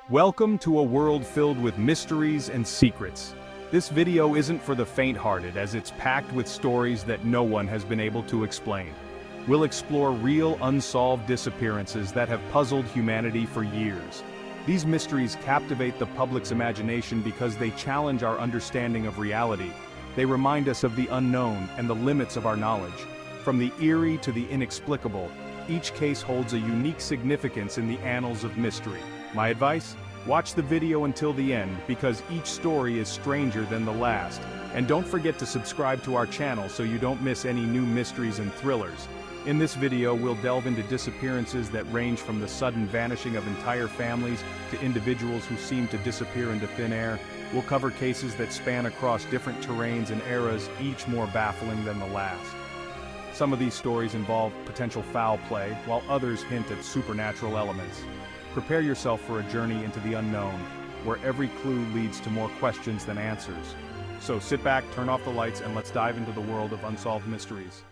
Welcome to a world filled with mysteries and secrets. This video isn't for the faint-hearted, as it's packed with stories that no one has been able to explain. We'll explore real unsolved disappearances that have puzzled humanity for years. These mysteries captivate the public's imagination because they challenge our understanding of reality. They remind us of the unknown and the limits of our knowledge. From the eerie to the inexplicable, each case holds a unique significance in the annals of mystery. My advice? Watch the video until the end, because each story is stranger than the last. And don't forget to subscribe to our channel so you don't miss any new mysteries and thrillers. In this video, we'll delve into disappearances that range from the sudden vanishing of entire families to individuals who seem to disappear into thin air. We'll cover cases that span across different terrains and eras, each more baffling than the last. Some of these stories involve potential foul play, while others hint at supernatural elements. Prepare yourself for a journey into the unknown, where every clue leads to more questions than answers. So sit back, turn off the lights, and let's dive into the world of unsolved mysteries.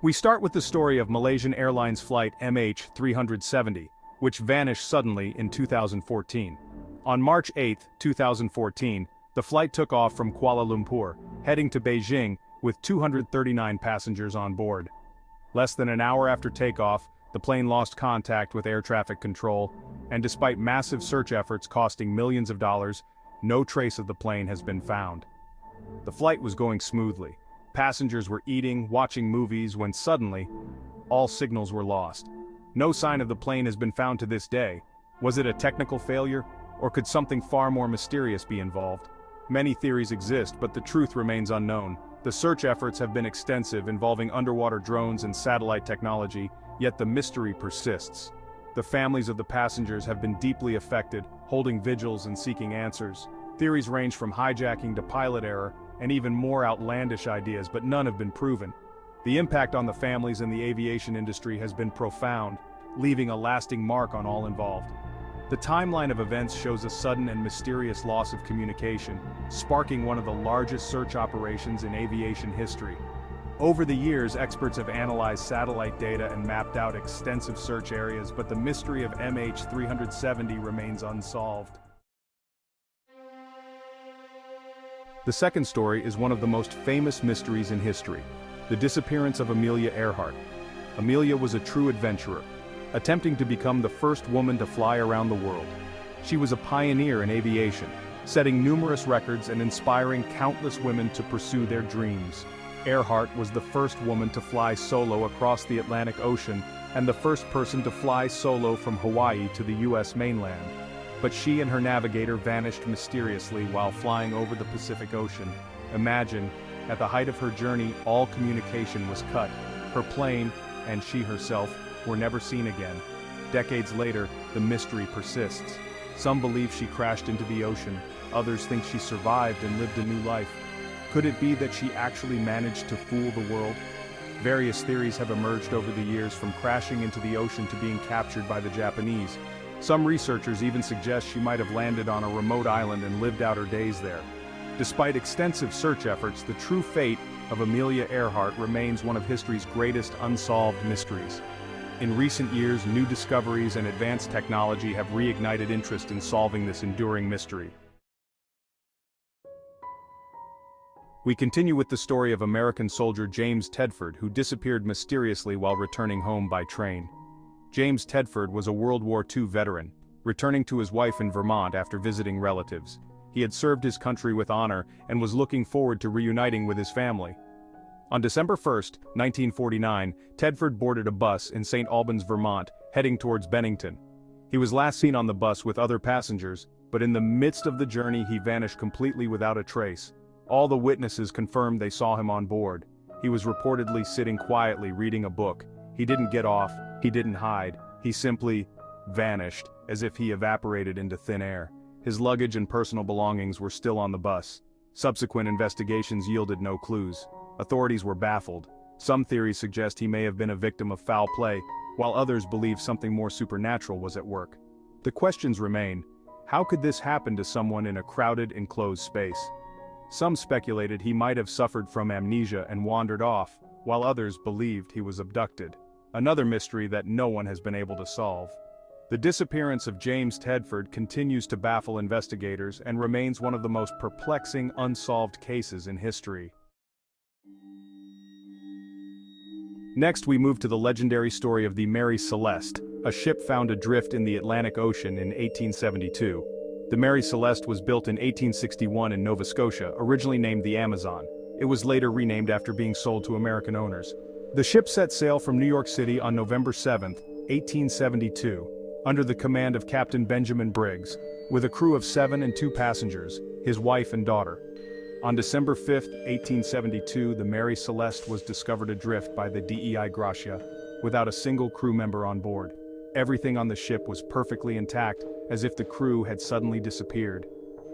We start with the story of Malaysian Airlines flight MH370, which vanished suddenly in 2014. On March 8, 2014, the flight took off from Kuala Lumpur, heading to Beijing with 239 passengers on board. Less than an hour after takeoff, the plane lost contact with air traffic control, and despite massive search efforts costing millions of dollars, no trace of the plane has been found. The flight was going smoothly. Passengers were eating, watching movies, when suddenly, all signals were lost. No sign of the plane has been found to this day. Was it a technical failure, or could something far more mysterious be involved? Many theories exist, but the truth remains unknown. The search efforts have been extensive, involving underwater drones and satellite technology, yet the mystery persists. The families of the passengers have been deeply affected, holding vigils and seeking answers. Theories range from hijacking to pilot error, and even more outlandish ideas, but none have been proven. The impact on the families and the aviation industry has been profound, leaving a lasting mark on all involved. The timeline of events shows a sudden and mysterious loss of communication, sparking one of the largest search operations in aviation history. Over the years, experts have analyzed satellite data and mapped out extensive search areas, but the mystery of MH370 remains unsolved. The second story is one of the most famous mysteries in history: the disappearance of Amelia Earhart. Amelia was a true adventurer, attempting to become the first woman to fly around the world. She was a pioneer in aviation, setting numerous records and inspiring countless women to pursue their dreams. Earhart was the first woman to fly solo across the Atlantic Ocean and the first person to fly solo from Hawaii to the US mainland. But she and her navigator vanished mysteriously while flying over the Pacific Ocean. Imagine, at the height of her journey, all communication was cut. Her plane, and she herself, were never seen again. Decades later, the mystery persists. Some believe she crashed into the ocean, others think she survived and lived a new life. Could it be that she actually managed to fool the world? Various theories have emerged over the years, from crashing into the ocean to being captured by the Japanese. Some researchers even suggest she might have landed on a remote island and lived out her days there. Despite extensive search efforts, the true fate of Amelia Earhart remains one of history's greatest unsolved mysteries. In recent years, new discoveries and advanced technology have reignited interest in solving this enduring mystery. We continue with the story of American soldier James Tedford, who disappeared mysteriously while returning home by train. James Tedford was a World War II veteran, returning to his wife in Vermont after visiting relatives. He had served his country with honor and was looking forward to reuniting with his family. On December 1, 1949, Tedford boarded a bus in St. Albans, Vermont, heading towards Bennington. He was last seen on the bus with other passengers, but in the midst of the journey he vanished completely without a trace. All the witnesses confirmed they saw him on board. He was reportedly sitting quietly reading a book. He didn't get off, he didn't hide, he simply vanished, as if he evaporated into thin air. His luggage and personal belongings were still on the bus. Subsequent investigations yielded no clues. Authorities were baffled. Some theories suggest he may have been a victim of foul play, while others believe something more supernatural was at work. The questions remain: how could this happen to someone in a crowded, enclosed space? Some speculated he might have suffered from amnesia and wandered off, while others believed he was abducted. Another mystery that no one has been able to solve. The disappearance of James Tedford continues to baffle investigators and remains one of the most perplexing unsolved cases in history. Next, we move to the legendary story of the Mary Celeste, a ship found adrift in the Atlantic Ocean in 1872. The Mary Celeste was built in 1861 in Nova Scotia, originally named the Amazon. It was later renamed after being sold to American owners. The ship set sail from New York City on November 7, 1872, under the command of Captain Benjamin Briggs, with a crew of 7 and 2 passengers, his wife and daughter. On December 5, 1872, the Mary Celeste was discovered adrift by the DEI Gracia, without a single crew member on board. Everything on the ship was perfectly intact, as if the crew had suddenly disappeared.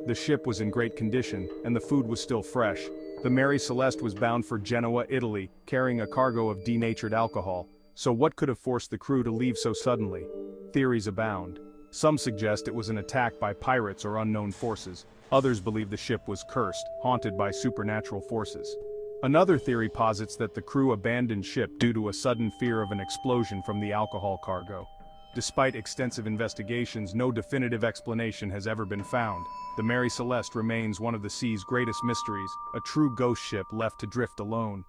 The ship was in great condition, and the food was still fresh. The Mary Celeste was bound for Genoa, Italy, carrying a cargo of denatured alcohol. So what could have forced the crew to leave so suddenly? Theories abound. Some suggest it was an attack by pirates or unknown forces. Others believe the ship was cursed, haunted by supernatural forces. Another theory posits that the crew abandoned ship due to a sudden fear of an explosion from the alcohol cargo. Despite extensive investigations, no definitive explanation has ever been found. The Mary Celeste remains one of the sea's greatest mysteries, a true ghost ship left to drift alone.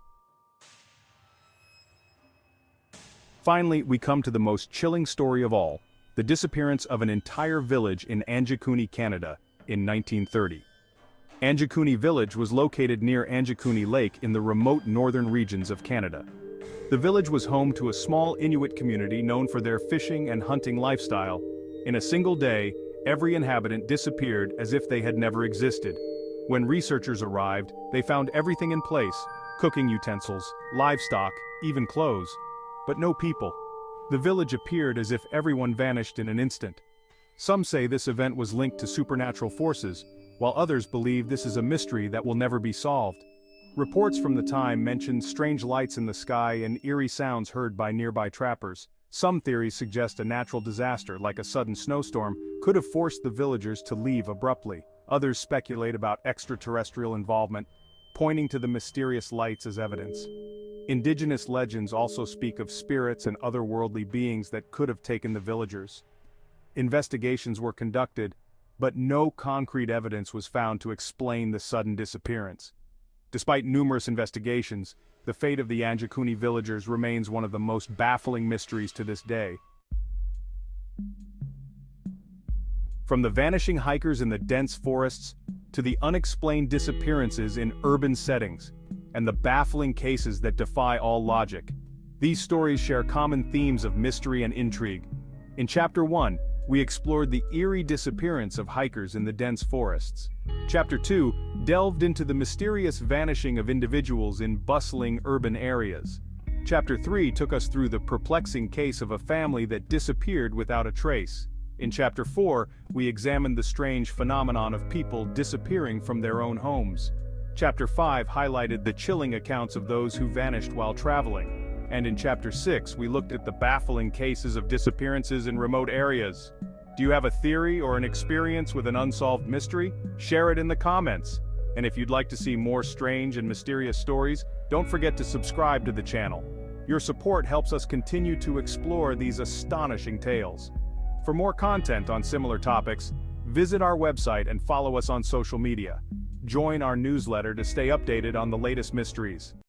Finally, we come to the most chilling story of all, the disappearance of an entire village in Anjikuni, Canada, in 1930. Anjikuni Village was located near Anjikuni Lake in the remote northern regions of Canada. The village was home to a small Inuit community known for their fishing and hunting lifestyle. In a single day, every inhabitant disappeared as if they had never existed. When researchers arrived, they found everything in place: cooking utensils, livestock, even clothes. But no people. The village appeared as if everyone vanished in an instant. Some say this event was linked to supernatural forces, while others believe this is a mystery that will never be solved. Reports from the time mentioned strange lights in the sky and eerie sounds heard by nearby trappers. Some theories suggest a natural disaster, like a sudden snowstorm, could have forced the villagers to leave abruptly. Others speculate about extraterrestrial involvement, pointing to the mysterious lights as evidence. Indigenous legends also speak of spirits and otherworldly beings that could have taken the villagers. Investigations were conducted, but no concrete evidence was found to explain the sudden disappearance. Despite numerous investigations, the fate of the Anjikuni villagers remains one of the most baffling mysteries to this day. From the vanishing hikers in the dense forests, to the unexplained disappearances in urban settings, and the baffling cases that defy all logic, these stories share common themes of mystery and intrigue. In Chapter 1, we explored the eerie disappearance of hikers in the dense forests. Chapter 2 delved into the mysterious vanishing of individuals in bustling urban areas. Chapter 3 took us through the perplexing case of a family that disappeared without a trace. In Chapter 4, we examined the strange phenomenon of people disappearing from their own homes. Chapter 5 highlighted the chilling accounts of those who vanished while traveling. And in Chapter 6, we looked at the baffling cases of disappearances in remote areas. Do you have a theory or an experience with an unsolved mystery? Share it in the comments. And if you'd like to see more strange and mysterious stories, don't forget to subscribe to the channel. Your support helps us continue to explore these astonishing tales. For more content on similar topics, visit our website and follow us on social media. Join our newsletter to stay updated on the latest mysteries.